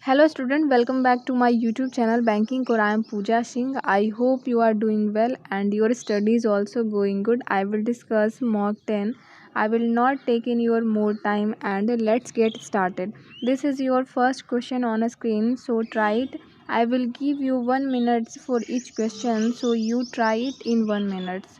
Hello student, welcome back to my YouTube channel Banking Core. I am Pooja Singh. I hope you are doing well and your study is also going good. I will discuss mock 10. I will not take in your more time and let's get started. This is your first question on a screen, so try it. I will give you 1 minute for each question, so you try it in 1 minute.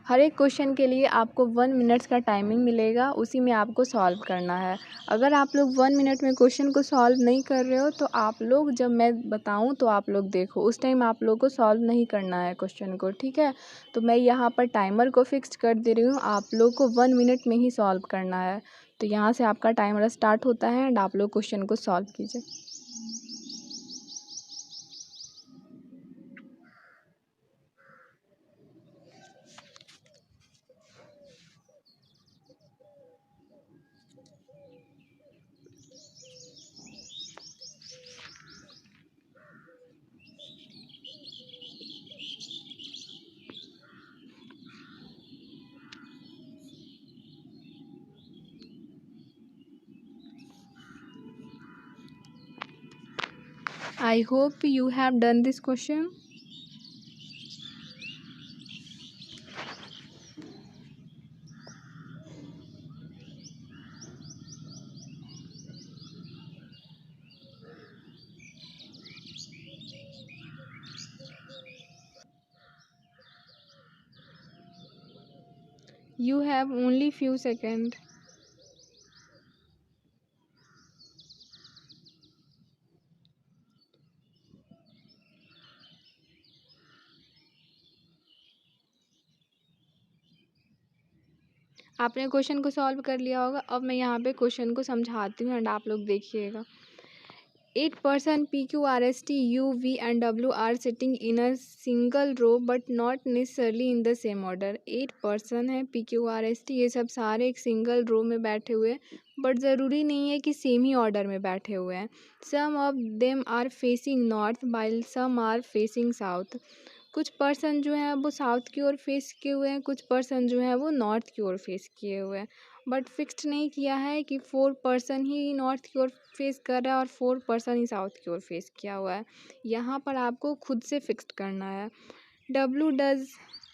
हर एक question के लिए आपको 1 minutes का timing मिलेगा, उसी में आपको solve करना है। अगर आप लोग 1 मिनट में क्वेश्चन को सॉल्व नहीं कर रहे हो तो आप लोग जब मैं बताऊं तो आप लोग देखो, उस टाइम आप लोग को सॉल्व नहीं करना है क्वेश्चन को, ठीक है। तो मैं यहाँ पर टाइमर को फिक्स कर दे रही हूँ, आप लोग को 1 मिनट में ही सॉल्व करना है। तो यहाँ से आपका टाइमर स्टार्ट होता है एंड आप लोग क्वेश्चन को सॉल्व कीजिए। I hope you have done this question. You have only few seconds. आपने क्वेश्चन को सॉल्व कर लिया होगा। अब मैं यहाँ पे क्वेश्चन को समझाती हूँ एंड आप लोग देखिएगा। 8 person P, Q, R, S, T, U, V and W are sitting in a single row but not necessarily in the same order. 8 person है P, Q, R, S, T, ये सब सारे एक सिंगल रो में बैठे हुए हैं but ज़रूरी नहीं है कि सेम ही ऑर्डर में बैठे हुए हैं। Some of them are facing north while some are facing south. कुछ पर्सन जो हैं वो साउथ की ओर फेस किए हुए हैं, कुछ पर्सन जो हैं वो नॉर्थ की ओर फेस किए हुए हैं, बट फिक्स्ड नहीं किया है कि 4 पर्सन ही नॉर्थ की ओर फेस कर रहा है और 4 पर्सन ही साउथ की ओर फेस किया हुआ है। यहाँ पर आपको खुद से फिक्स्ड करना है।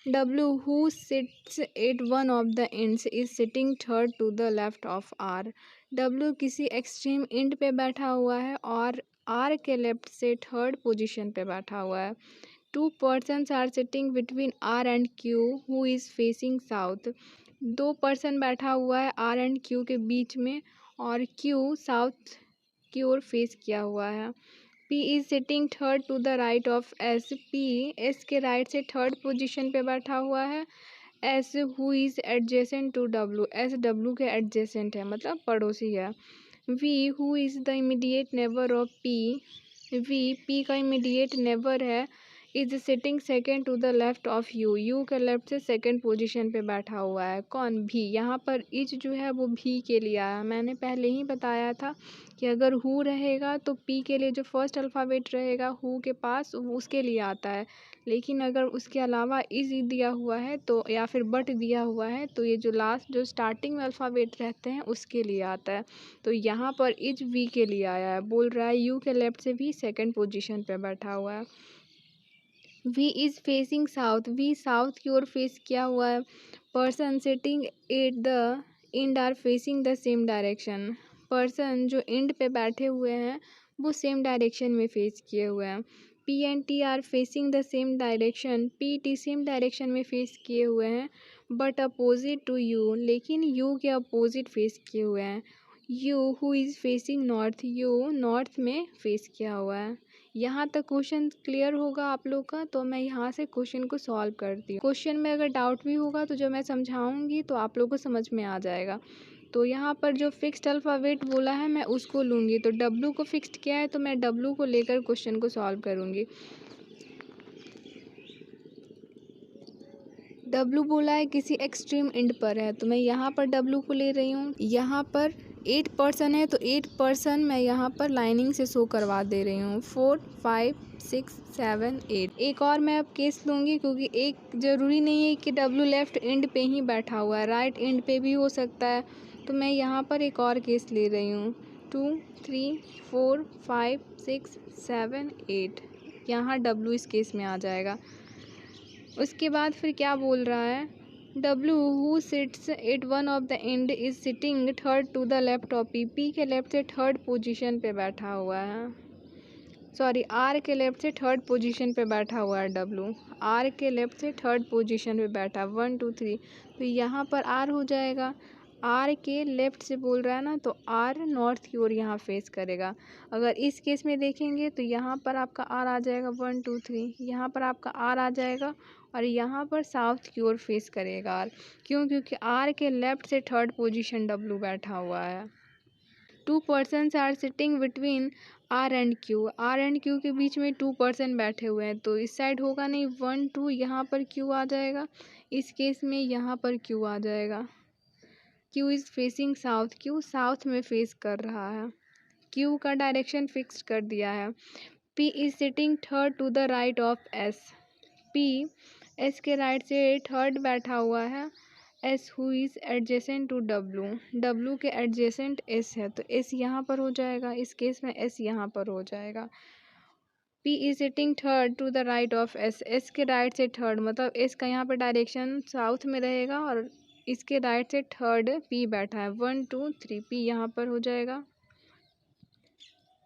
W who sits at one of the ends is sitting third to the left of R. W किसी एक्सट्रीम एंड पे बैठा हुआ है और R के लेफ्ट से थर्ड पोजीशन पे बैठा हुआ है। 2 persons are sitting between R and Q who is facing south. 2 person बैठा हुआ है R एंड Q के बीच में और Q साउथ की ओर फेस किया हुआ है। P is sitting third to the right of S. P S के राइट से थर्ड पोजीशन पे बैठा हुआ है। S who is adjacent to W. S W के एडजेसेंट है, मतलब पड़ोसी है। V who is the immediate neighbour of P. V P का इमीडिएट नेबर है, is sitting second to the left of U. U के लेफ्ट से second position पे बैठा हुआ है। कौन? भी। यहाँ पर इज जो है वो भी के लिए आया। मैंने पहले ही बताया था कि अगर हु रहेगा तो पी के लिए जो फर्स्ट अल्फ़ाबेट रहेगा हु के पास उसके लिए आता है, लेकिन अगर उसके अलावा इज दिया हुआ है तो या फिर बट दिया हुआ है तो ये जो लास्ट जो स्टार्टिंग में अल्फ़ाबेट रहते हैं उसके लिए आता है। तो यहाँ पर इज वी के लिए आया है। बोल रहा है यू के लेफ्ट से भी सेकेंड पोजिशन पे बैठा हुआ है। V is facing south. V south की ओर फेस किया हुआ है। Person sitting at the end are facing the same direction. Person जो एंड पे बैठे हुए हैं वो सेम डायरेक्शन में फेस किए हुए हैं। P and T R facing the same direction. P T same direction में फेस किए हुए हैं बट अपोजिट टू यू, लेकिन यू के अपोजिट फेस किए हुए हैं। You who is facing north. You north में फेस किया हुआ है। यहाँ तक क्वेश्चन क्लियर होगा आप लोग का, तो मैं यहाँ से क्वेश्चन को सॉल्व करती हूँ। क्वेश्चन में अगर डाउट भी होगा तो जो मैं समझाऊंगी तो आप लोग को समझ में आ जाएगा। तो यहाँ पर जो फिक्स्ड अल्फ़ाबेट बोला है मैं उसको लूँगी, तो W को फिक्स्ड किया है तो मैं W को लेकर क्वेश्चन को सॉल्व करूँगी। W बोला है किसी एक्सट्रीम एंड पर है तो मैं यहाँ पर W को ले रही हूँ। यहाँ पर 8 पर्सन है तो 8 पर्सन मैं यहाँ पर लाइनिंग से शो करवा दे रही हूँ। 4 5 6 7 8। एक और मैं अब केस लूँगी क्योंकि एक ज़रूरी नहीं है कि W लेफ्ट एंड पे ही बैठा हुआ है, राइट एंड पे भी हो सकता है। तो मैं यहाँ पर एक और केस ले रही हूँ। 2 3 4 5 6 7 8, यहाँ W इस केस में आ जाएगा। उसके बाद फिर क्या बोल रहा है, W who sits at one of the end is sitting third to the left of P, P के लेफ्ट से थर्ड पोजीशन पे बैठा हुआ है, सॉरी R के लेफ्ट से थर्ड पोजीशन पे बैठा हुआ है W, R के लेफ्ट से थर्ड पोजीशन पे बैठा 1 2 3, तो यहाँ पर R हो जाएगा। R के लेफ्ट से बोल रहा है ना, तो R नॉर्थ की ओर यहाँ फेस करेगा। अगर इस केस में देखेंगे तो यहाँ पर आपका R आ जाएगा 1 2 3, यहाँ पर आपका R आ जाएगा और यहाँ पर साउथ की ओर फेस करेगा R, क्यों? क्योंकि R के लेफ्ट से थर्ड पोजीशन W बैठा हुआ है। 2 persons are sitting between R and Q, R and Q के बीच में 2 पर्सन बैठे हुए हैं, तो इस साइड होगा नहीं 1 2, यहाँ पर Q आ जाएगा, इस केस में यहाँ पर Q आ जाएगा। Q is facing south, Q south में फेस कर रहा है, Q का डायरेक्शन फिक्स कर दिया है। P is sitting third to the right of S, P S के राइट से थर्ड बैठा हुआ है, S who is adjacent to W, W के एडजेसेंट S है, तो S यहाँ पर हो जाएगा, इस केस में S यहाँ पर हो जाएगा। P is sitting third to the right of S, S के राइट से थर्ड, मतलब S का यहाँ पर डायरेक्शन साउथ में रहेगा और इसके राइट से थर्ड P बैठा है 1 2 3, P यहाँ पर हो जाएगा।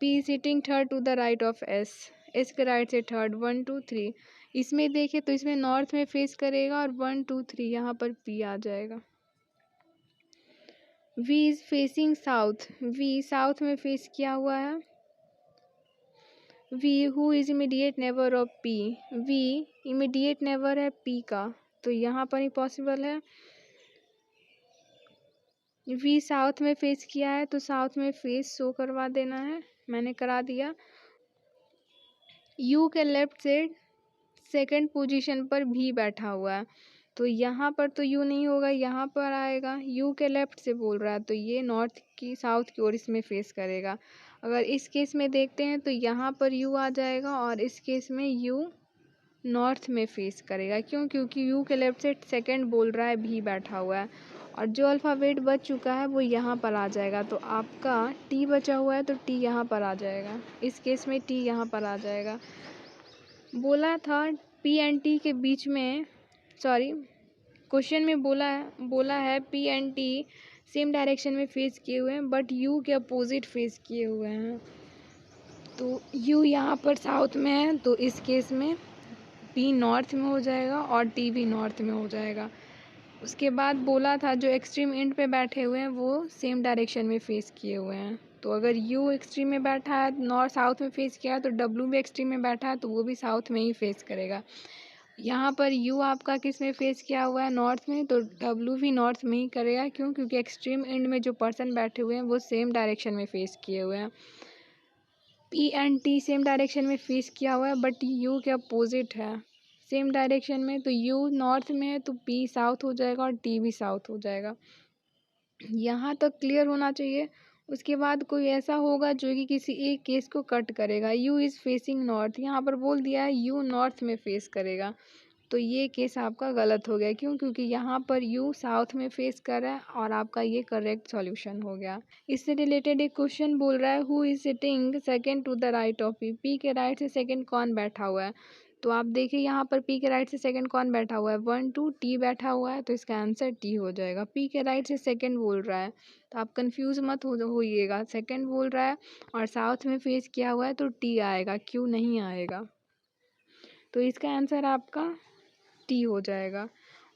P is sitting third to the right of S, S के राइट से थर्ड 1 2 3, इसमें देखें तो इसमें नॉर्थ में फेस करेगा और 1 2 3 यहाँ पर P आ जाएगा। V is facing south, V south में फेस किया हुआ है। V who is immediate neighbour of P, V immediate neighbour है P का, तो यहाँ पर ही पॉसिबल है। V साउथ में फेस किया है तो साउथ में फेस शो करवा देना है, मैंने करा दिया। U के लेफ्ट से सेकंड पोजीशन पर V बैठा हुआ है, तो यहाँ पर तो U नहीं होगा, यहाँ पर आएगा। U के लेफ्ट से बोल रहा है तो ये नॉर्थ की साउथ की ओर इसमें फेस करेगा। अगर इस केस में देखते हैं तो यहाँ पर U आ जाएगा और इस केस में U नॉर्थ में फेस करेगा, क्यों? क्योंकि U के लेफ्ट से सेकंड बोल रहा है V बैठा हुआ है और जो अल्फ़ाबेट बच चुका है वो यहाँ पर आ जाएगा, तो आपका T बचा हुआ है तो T यहाँ पर आ जाएगा, इस केस में T यहाँ पर आ जाएगा। बोला था P एंड T के बीच में, सॉरी क्वेश्चन में बोला है P and T same direction में फेस किए हुए हैं बट U के अपोजिट फेस किए हुए हैं, तो U यहाँ पर साउथ में है, तो इस केस में P नॉर्थ में हो जाएगा और T भी नॉर्थ में हो जाएगा। उसके बाद बोला था जो एक्सट्रीम एंड पे बैठे हुए हैं वो सेम डायरेक्शन में फेस किए हुए हैं, तो अगर U एक्सट्रीम में बैठा है नॉर्थ साउथ में फेस किया है तो W भी एक्सट्रीम में बैठा है तो वो भी साउथ में ही फेस करेगा। यहाँ पर U आपका किस में फेस किया हुआ है, नॉर्थ में, तो W भी नॉर्थ में ही करेगा, क्यों? क्योंकि एक्सट्रीम एंड में जो पर्सन बैठे हुए हैं वो सेम डायरेक्शन में फेस किए हुए हैं। P and T same direction में फेस किया हुआ है बट U के अपोजिट है सेम डायरेक्शन में, तो U नॉर्थ में है तो P साउथ हो जाएगा और T भी साउथ हो जाएगा। यहाँ तक क्लियर होना चाहिए। उसके बाद कोई ऐसा होगा जो कि किसी एक केस को कट करेगा। U इज़ फेसिंग नॉर्थ, यहाँ पर बोल दिया है U नॉर्थ में फेस करेगा, तो ये केस आपका गलत हो गया, क्यों? क्योंकि यहाँ पर U साउथ में फेस कर रहा है और आपका ये करेक्ट सॉल्यूशन हो गया। इससे रिलेटेड एक क्वेश्चन बोल रहा है who is sitting second to the right of P, P के राइट से सेकंड कौन बैठा हुआ है, तो आप देखिए यहाँ पर P के राइट से सेकंड कौन बैठा हुआ है, 1 2 T बैठा हुआ है, तो इसका आंसर T हो जाएगा। P के राइट से सेकंड बोल रहा है तो आप कंफ्यूज मत होइएगा, सेकंड बोल रहा है और साउथ में फेस किया हुआ है तो T आएगा, Q नहीं आएगा, तो इसका आंसर आपका T हो जाएगा।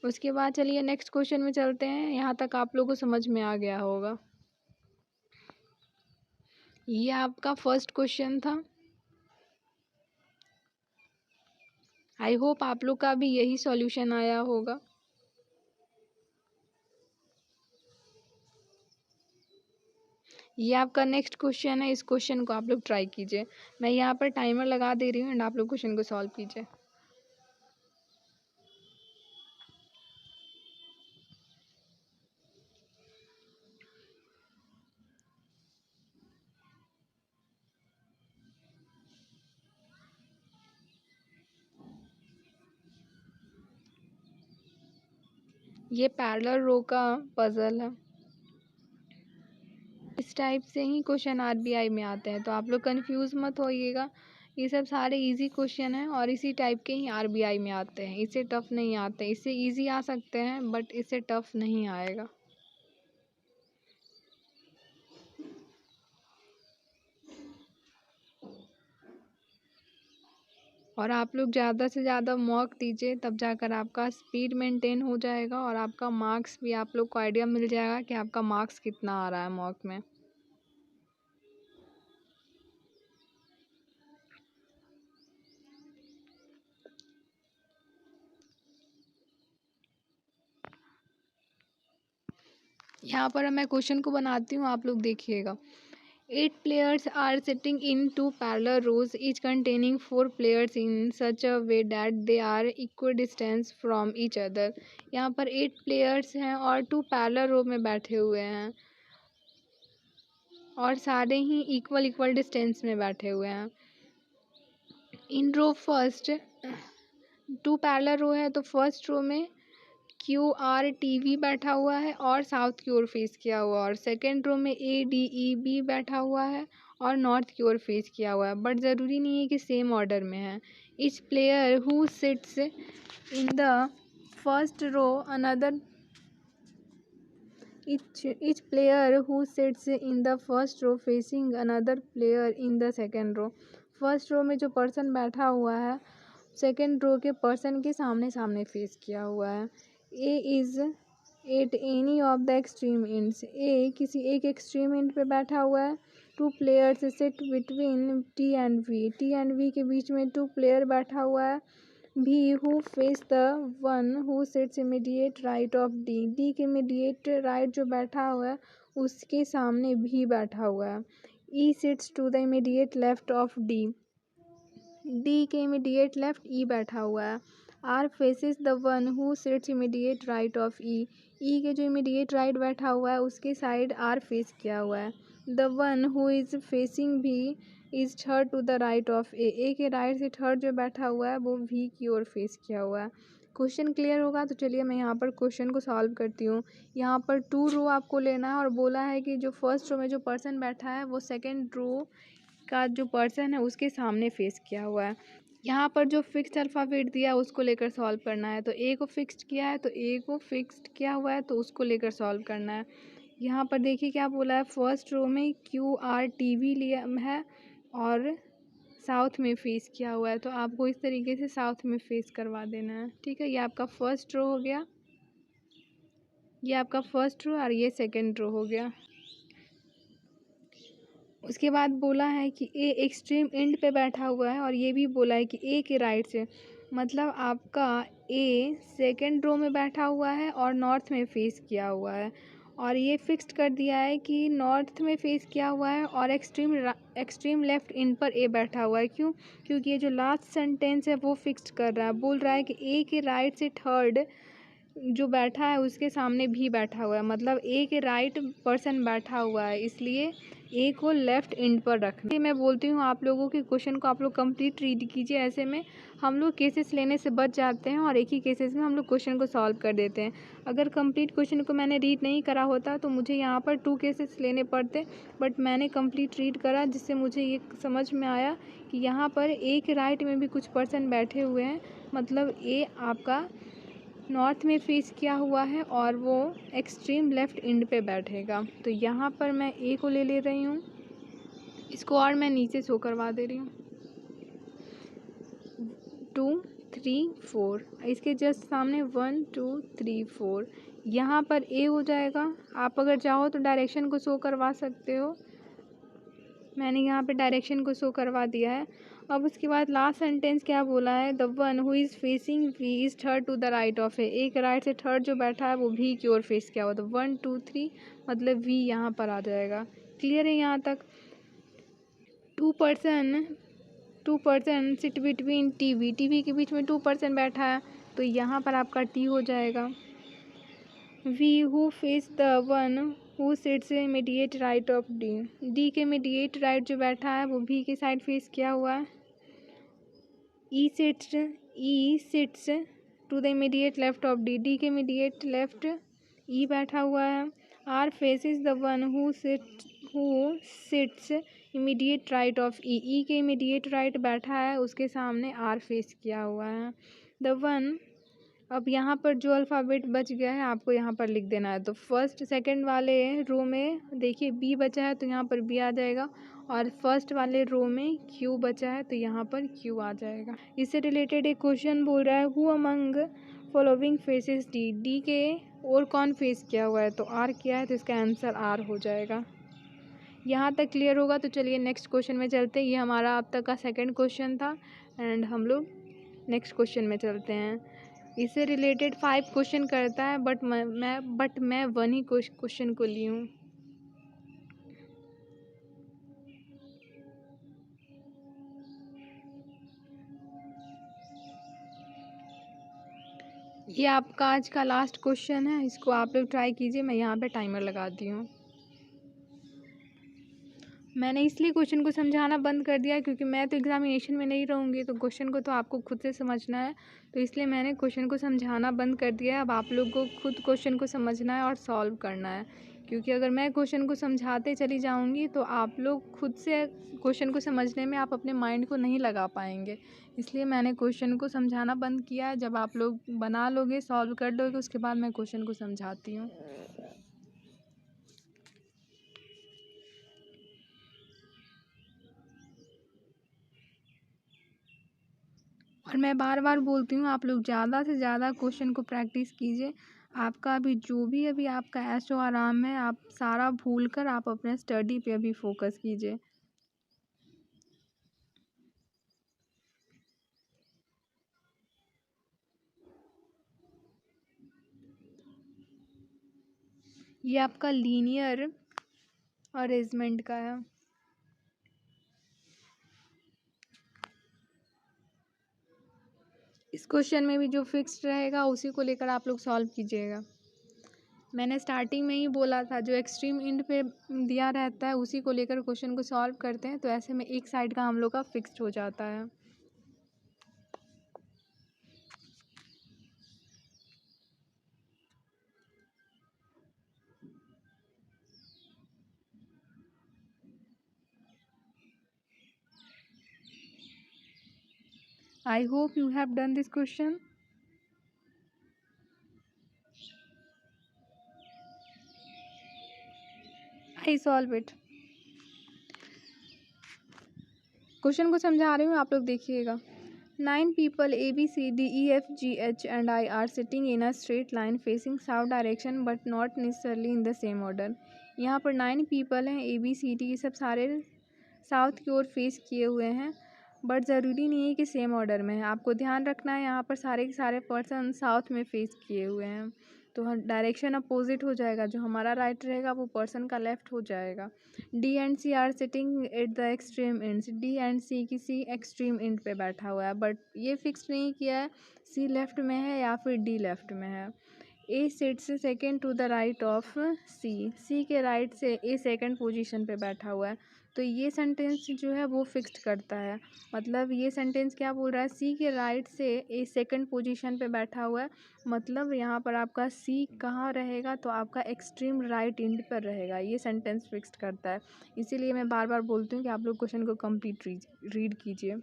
उसके बाद चलिए नेक्स्ट क्वेश्चन में चलते हैं। यहाँ तक आप लोगों को समझ में आ गया होगा। ये आपका फर्स्ट क्वेश्चन था। आई होप आप लोग का भी यही सॉल्यूशन आया होगा। ये आपका नेक्स्ट क्वेश्चन है, इस क्वेश्चन को आप लोग ट्राई कीजिए। मैं यहाँ पर टाइमर लगा दे रही हूँ एंड आप लोग क्वेश्चन को सॉल्व कीजिए। ये पैरेलल रो का पजल है। टाइप से ही क्वेश्चन आरबीआई में आते हैं, तो आप लोग कंफ्यूज मत होइएगा। ये सब सारे इजी क्वेश्चन हैं और इसी टाइप के ही आरबीआई में आते हैं, इससे टफ नहीं आते। इससे इजी आ सकते हैं बट इससे टफ नहीं आएगा। और आप लोग ज़्यादा से ज़्यादा मॉक दीजिए, तब जाकर आपका स्पीड मेंटेन हो जाएगा और आपका मार्क्स भी आप लोग को आइडिया मिल जाएगा कि आपका मार्क्स कितना आ रहा है मॉक में। यहाँ पर मैं क्वेश्चन को बनाती हूँ, आप लोग देखिएगा। 8 players are sitting in 2 parallel rows, each containing 4 players in such a way that they are equidistant from each other। यहाँ पर 8 players हैं और 2 parallel row में बैठे हुए हैं और सारे ही इक्वल डिस्टेंस में बैठे हुए हैं। इन रो फर्स्ट 2 पैरेलल रो है, तो फर्स्ट रो में QRTV बैठा हुआ है और साउथ की ओर फेस किया हुआ, और सेकेंड रो में ADEB बैठा हुआ है और नॉर्थ की ओर फेस किया हुआ है। बट ज़रूरी नहीं है कि सेम ऑर्डर में है। Each player who sits in the first row another each player who sits in the first row facing another player in the second row। First row में जो पर्सन बैठा हुआ है सेकेंड रो के person के सामने सामने फेस किया हुआ है। A is at any of the extreme ends. A किसी एक एक्सट्रीम एंड पे बैठा हुआ है। 2 players sit between T and V. T and V के बीच में 2 प्लेयर बैठा हुआ है। B who face the one who sits immediate right of D. D के इमीडिएट राइट जो बैठा हुआ है उसके सामने भी बैठा हुआ है। E sits to the immediate left of D. D के इमीडिएट लेफ्ट ई बैठा हुआ है। R faces the one who sits immediate right of E. E के जो इमीडिएट राइट बैठा हुआ है उसके साइड आर फेस किया हुआ है। The one who is facing B is third to the right of A. A के राइट से थर्ड जो बैठा हुआ है वो वी की ओर फेस किया हुआ है। क्वेश्चन क्लियर होगा तो चलिए मैं यहाँ पर क्वेश्चन को सॉल्व करती हूँ। यहाँ पर 2 रो आपको लेना है और बोला है कि जो फर्स्ट रो में जो पर्सन बैठा है वो सेकेंड रो का जो पर्सन है उसके सामने फेस किया हुआ है। यहाँ पर जो फिक्स्ड अल्फ़ाबेट दिया है उसको लेकर सॉल्व करना है। तो ए को फिक्स्ड किया है तो ए को फिक्स्ड किया हुआ है तो उसको लेकर सॉल्व करना है। यहाँ पर देखिए क्या बोला है, फर्स्ट रो में QRTV लिया है और साउथ में फेस किया हुआ है, तो आपको इस तरीके से साउथ में फेस करवा देना है। ठीक है, ये आपका फर्स्ट रो हो गया, ये आपका फर्स्ट रो और ये सेकेंड रो हो गया। उसके बाद बोला है कि ए एक्सट्रीम एंड पे बैठा हुआ है और ये भी बोला है कि ए के राइट से, मतलब आपका ए सेकेंड रो में बैठा हुआ है और नॉर्थ में फेस किया हुआ है, और ये फिक्स्ड कर दिया है कि नॉर्थ में फेस किया हुआ है और एक्सट्रीम लेफ्ट एंड पर ए बैठा हुआ है। क्यों? क्योंकि ये जो लास्ट सेंटेंस है वो फिक्स्ड कर रहा है, बोल रहा है कि ए के राइट से थर्ड जो बैठा है उसके सामने भी बैठा हुआ है, मतलब ए के राइट पर्सन बैठा हुआ है, इसलिए ए को लेफ्ट एंड पर रखना। मैं बोलती हूँ आप लोगों के क्वेश्चन को आप लोग कंप्लीट रीड कीजिए, ऐसे में हम लोग केसेस लेने से बच जाते हैं और एक ही केसेस में हम लोग क्वेश्चन को सॉल्व कर देते हैं। अगर कंप्लीट क्वेश्चन को मैंने रीड नहीं करा होता तो मुझे यहाँ पर 2 केसेस लेने पड़ते, बट मैंने कंप्लीट रीड करा जिससे मुझे ये समझ में आया कि यहाँ पर ए के राइट में भी कुछ पर्सन बैठे हुए हैं, मतलब ए आपका नॉर्थ में फेस किया हुआ है और वो एक्सट्रीम लेफ्ट एंड पे बैठेगा। तो यहाँ पर मैं ए को ले रही हूँ, इसको और मैं नीचे शो करवा दे रही हूँ। 2 3 4, इसके जस्ट सामने 1 2 3 4, यहाँ पर ए हो जाएगा। आप अगर चाहो तो डायरेक्शन को शो करवा सकते हो, मैंने यहाँ पे डायरेक्शन को शो करवा दिया है। अब उसके बाद लास्ट सेंटेंस क्या बोला है, the one who is facing V is third to the right of A. एक राइट से थर्ड जो बैठा है वो भी की ओर फेस किया हुआ, तो 1 2 3 मतलब वी यहाँ पर आ जाएगा। क्लियर है यहाँ तक? Two person sit between T V. T V के बीच में 2 पर्सन बैठा है तो यहाँ पर आपका टी हो जाएगा। V who face the one who sits immediate right of D. D के इमीडिएट राइट जो बैठा है वो भी के साइड फेस किया हुआ है। E sits to the immediate left of D. D के इमीडिएट लेफ्ट ई बैठा हुआ है। R faces the one who sits immediate right of E के इमीडिएट राइट बैठा है, उसके सामने आर फेस किया हुआ है। द वन, अब यहाँ पर जो अल्फ़ाबेट बच गया है आपको यहाँ पर लिख देना है। तो फर्स्ट सेकंड वाले रो में देखिए बी बचा है तो यहाँ पर बी आ जाएगा, और फर्स्ट वाले रो में क्यू बचा है तो यहाँ पर क्यू आ जाएगा। इससे रिलेटेड एक क्वेश्चन बोल रहा है who among following faces D, D के और कौन फेस किया हुआ है, तो आर किया है तो इसका आंसर आर हो जाएगा। यहाँ तक क्लियर होगा। तो चलिए नेक्स्ट क्वेश्चन में चलते हैं। ये हमारा अब तक का सेकंड क्वेश्चन था एंड हम लोग नेक्स्ट क्वेश्चन में चलते हैं। इससे रिलेटेड 5 क्वेश्चन करता है बट मैं 1 ही क्वेश्चन को ली हूँ। ये आपका आज का लास्ट क्वेश्चन है, इसको आप लोग ट्राई कीजिए। मैं यहाँ पे टाइमर लगाती हूँ। मैंने इसलिए क्वेश्चन को समझाना बंद कर दिया क्योंकि मैं तो एग्जामिनेशन में नहीं रहूँगी, तो क्वेश्चन को तो आपको खुद से समझना है, तो इसलिए मैंने क्वेश्चन को समझाना बंद कर दिया है। अब आप लोग को खुद क्वेश्चन को समझना है और सॉल्व करना है, क्योंकि अगर मैं क्वेश्चन को समझाते चली जाऊँगी तो आप लोग खुद से क्वेश्चन को समझने में आप अपने माइंड को नहीं लगा पाएंगे। इसलिए मैंने क्वेश्चन को समझाना बंद किया है। जब आप लोग बना लोगे, सॉल्व कर लोगे, उसके बाद मैं क्वेश्चन को समझाती हूँ। और मैं बार बार बोलती हूँ आप लोग ज़्यादा से ज़्यादा क्वेश्चन को प्रैक्टिस कीजिए। आपका अभी जो भी अभी आपका ऐशो आराम है, आप सारा भूल कर आप अपने स्टडी पे अभी फोकस कीजिए। ये आपका लीनियर अरेंजमेंट का है। इस क्वेश्चन में भी जो फिक्स्ड रहेगा उसी को लेकर आप लोग सॉल्व कीजिएगा। मैंने स्टार्टिंग में ही बोला था जो एक्सट्रीम इंड पे दिया रहता है उसी को लेकर क्वेश्चन को सॉल्व करते हैं, तो ऐसे में एक साइड का हम लोग का फिक्स्ड हो जाता है। I hope you have done this question. I solve it. Question को समझा रही हूँ, आप लोग देखिएगा। 9 people A B C D E F G H and I are sitting in a straight line facing south direction but not necessarily in the same order. यहाँ पर 9 people हैं, A B C D, ये सब सारे south की ओर face किए हुए हैं, बट ज़रूरी नहीं है कि सेम ऑर्डर में है। आपको ध्यान रखना है यहाँ पर सारे के सारे पर्सन साउथ में फेस किए हुए हैं, तो डायरेक्शन अपोजिट हो जाएगा। जो हमारा राइट रहेगा वो पर्सन का लेफ्ट हो जाएगा। D and C are sitting at the extreme ends. D and C किसी एक्सट्रीम एंड पे बैठा हुआ है, बट ये फिक्स नहीं किया है सी लेफ्ट में है या फिर डी लेफ्ट में है। A sits second to the right of C, C के राइट से ए सेकेंड पोजीशन पे बैठा हुआ है। तो ये सेंटेंस जो है वो फिक्स्ड करता है। मतलब ये सेंटेंस क्या बोल रहा है, सी के राइट से ए सेकंड पोजीशन पे बैठा हुआ है, मतलब यहाँ पर आपका सी कहाँ रहेगा, तो आपका एक्सट्रीम राइट एंड पर रहेगा। ये सेंटेंस फिक्स्ड करता है। इसीलिए मैं बार बार बोलती हूँ कि आप लोग क्वेश्चन को कंप्लीट रीड कीजिए।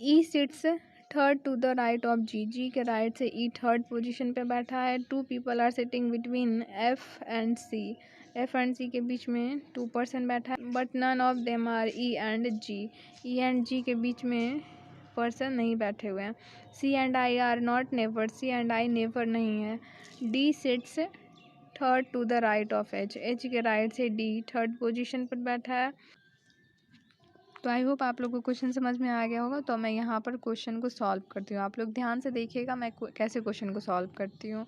E sits third to the right of G, G के राइट से ई थर्ड पोजीशन पे बैठा है। 2 people are sitting between F and C, F and C के बीच में 2 person बैठा है, but none of them are E and G, E and G के बीच में पर्सन नहीं बैठे हुए हैं। C and I are not never, C and I never नहीं है। D sits third to the right of H, H के राइट से डी थर्ड पोजीशन पर बैठा है। तो आई होप आप लोगों को क्वेश्चन समझ में आ गया होगा। तो मैं यहाँ पर क्वेश्चन को सॉल्व करती हूँ, आप लोग ध्यान से देखिएगा मैं कैसे क्वेश्चन को सॉल्व करती हूँ।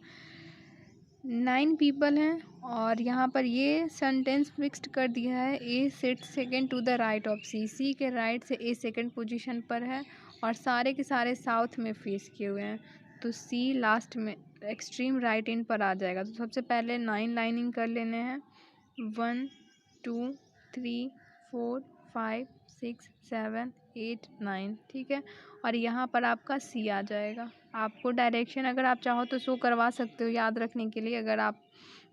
9 people हैं और यहाँ पर ये सेंटेंस फिक्स्ड कर दिया है, A sit second to the right of C, C के राइट से ए सेकेंड पोजीशन पर है और सारे के सारे साउथ में फेस किए हुए हैं, तो सी लास्ट में एक्सट्रीम राइट एंड पर आ जाएगा। तो सबसे पहले 9 लाइनिंग कर लेने हैं, 1 2 3 4 5 6 7 8 9, ठीक है। और यहाँ पर आपका सी आ जाएगा। आपको डायरेक्शन अगर आप चाहो तो शो करवा सकते हो याद रखने के लिए, अगर आप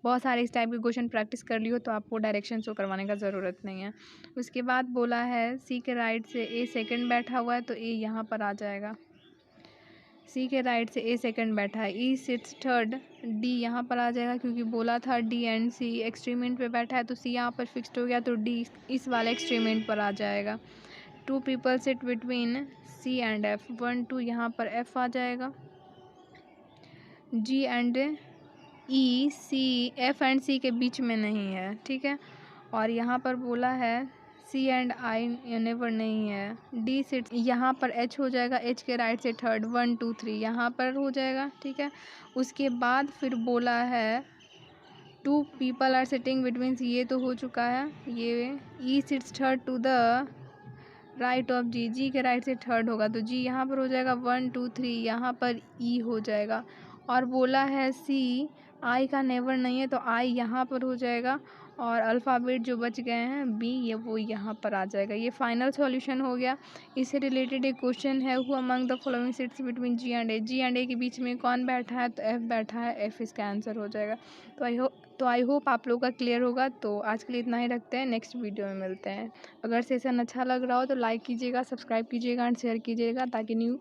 बहुत सारे इस टाइप के क्वेश्चन प्रैक्टिस कर लियो तो आपको डायरेक्शन शो करवाने का ज़रूरत नहीं है। उसके बाद बोला है सी के राइट से ए सेकंड बैठा हुआ है तो ए यहाँ पर आ जाएगा। सी के राइट से ए सेकंड बैठा है, ई सिट्स थर्ड, डी यहाँ पर आ जाएगा क्योंकि बोला था D and C extreme end पे बैठा है तो सी यहाँ पर फिक्स्ड हो गया तो डी इस वाले एक्सट्रीम एंड पर आ जाएगा। Two people sit between C and F, 1 2 यहाँ पर एफ आ जाएगा। G and E, C F and C के बीच में नहीं है, ठीक है। और यहाँ पर बोला है सी एंड आई नेवर नहीं है। डी सिट यहाँ पर एच हो जाएगा, एच के राइट से थर्ड, 1 2 3 यहाँ पर हो जाएगा, ठीक है। उसके बाद फिर बोला है two people are sitting between, ये तो हो चुका है। ये E sits third to the right of G, G के राइट से थर्ड होगा तो जी यहाँ पर हो जाएगा, 1 2 3 यहाँ पर ई हो जाएगा। और बोला है सी आई का नेवर नहीं है तो आई यहाँ पर हो जाएगा। और अल्फ़ाबेट जो बच गए हैं बी, ये वो यहाँ पर आ जाएगा। ये फाइनल सॉल्यूशन हो गया। इससे रिलेटेड एक क्वेश्चन है, who among the following sits between G and A, G and A के बीच में कौन बैठा है तो एफ बैठा है, एफ इसका आंसर हो जाएगा। तो आई होप आप लोगों का क्लियर होगा। तो आज के लिए इतना ही रखते हैं, नेक्स्ट वीडियो में मिलते हैं। अगर सेशन अच्छा लग रहा हो तो लाइक कीजिएगा, सब्सक्राइब कीजिएगा एंड शेयर कीजिएगा ताकि न्यू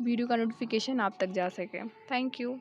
वीडियो का नोटिफिकेशन आप तक जा सके। Thank you.